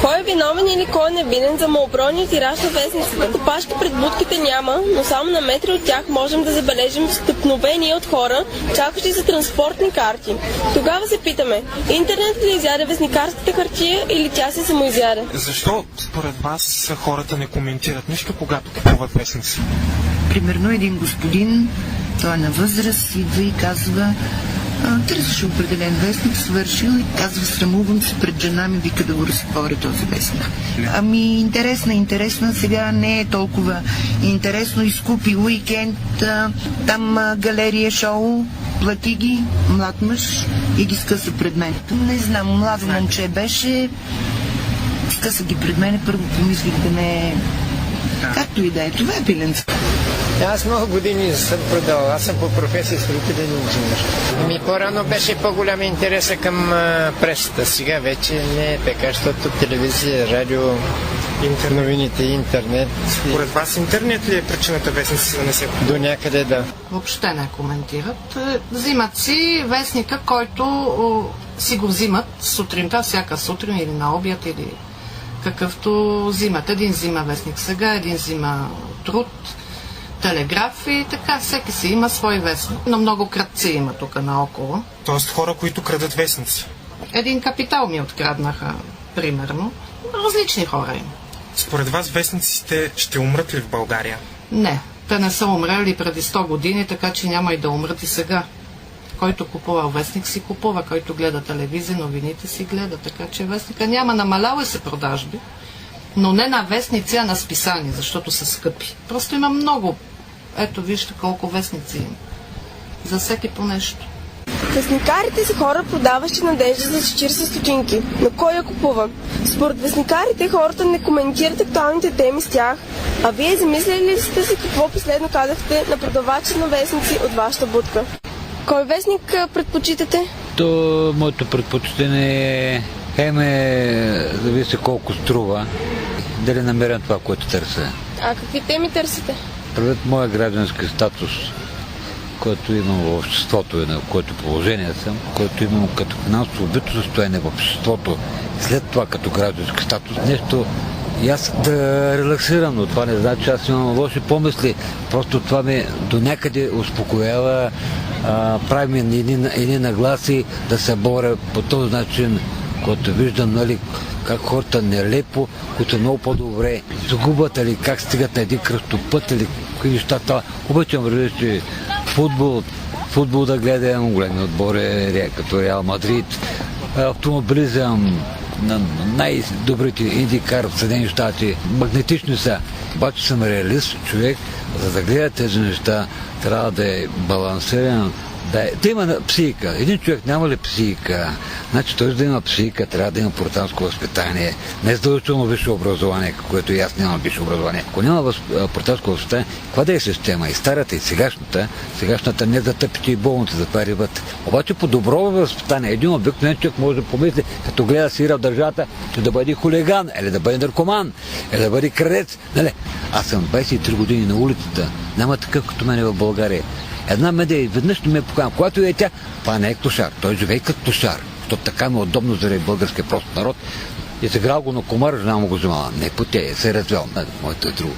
Кой е виновен или кой е невинен за малобройния тираж на вестниците? Опашки пред будките няма, но само на метри от тях можем да забележим стъпновения от хора, чакащи за транспортни карти. Тогава се питаме, интернет ли изяде вестникарската хартия или тя се самоизяде? Защо според вас хората не коментират нищо, когато купуват вестници? Примерно един господин, той е на възраст, идва и казва, търсеше определен вестник, свършил и казва, срамувам се пред жена ми, вика да го разтворя този вестник. Ами интересна, сега не е толкова интересно, изкупи уикенд, там галерия шоу, плати ги, млад мъж и ги скъса пред мен. Не знам, младо момче беше, скъса ги пред мен, първо помислих да не е... Както и да е, това е пиленцо. Аз много години съм продавал. Аз съм по професия строителен инженер. По-рано беше по-голям интереса към пресата. Сега вече не е така, защото телевизия, радио, новините, интернет. Според вас интернет ли е причината вестници да не се купуват? До някъде да. Въобще не коментират. Взимат си вестника, който си го взимат сутринта, всяка сутрин или на обяд, или какъвто взимат. Един взима вестник Сега, един взима Труд, Телеграф и така, всеки си има свой вестник. Но много крадци има тук наоколо. Тоест хора, които крадат вестници? Един Капитал ми откраднаха, примерно. Различни хора има. Според вас вестниците ще умрат ли в България? Не, те не са умрели преди 100 години, така че няма и да умрат и сега. Който купува вестник си купува, който гледа телевизия, новините си гледа, така че вестника няма, намалява се продажби, но не на вестници, а на списания, защото са скъпи. Просто има много. Ето вижте колко вестници има. За всеки по нещо. Вестникарите са хора, продаващи надежда за 40 стотинки. Но кой я купува? Според вестникарите хората не коментират актуалните теми с тях. А вие замисляли ли сте си какво последно казахте на продавача на вестници от вашата будка? Кой вестник предпочитате? Моето предпочитане зависи колко струва, дали намерям това, което търся. А какви теми търсите? Предвид моя граждански статус, който имам в обществото и на което положение съм, който имам като финансово бито състояние в обществото, след това като граждански статус, нещо и аз да релаксирам, но това не значи, че аз имам лоши помисли. Просто това ме до някъде успокоява, прави ми едни нагласи да се боря по този начин, който виждам, нали, как хората нелепо, които много по-добре загубят, или как стигат на един кръстопът, или какви нещата. Обичам различни футбол да гледам, големи отбори, като Реал Мадрид, автомобилизъм, на най-добрите индикар в Съединените щати. Магнетични са. Обаче съм реалист човек, за да гледа тези неща, трябва да е балансиран. Да има психика. Един човек няма ли психика? Значи той да има психика, трябва да има пуританско възпитание. Не е задължително висше образование, което и аз нямам висше образование. Ако няма пуританско възпитание, каква да е система? И старата, и сегашната не затъпите и болните затварят. Обаче по добро възпитание, един обикновен човек може да помисли, като гледа сира в държавата, да бъде хулиган, или да бъде наркоман, или да бъде крадец. Нали? Аз съм 23 години на улицата. Няма такъв като мене в България. Една медия веднъж не ме покана. Когато е тя, това не е клошар. Той живее като клошар. Защото така ми е удобно заради българския прост народ. И се грал го на комар, жена му го вземала. Не по тя, се е развел. Моето е друго.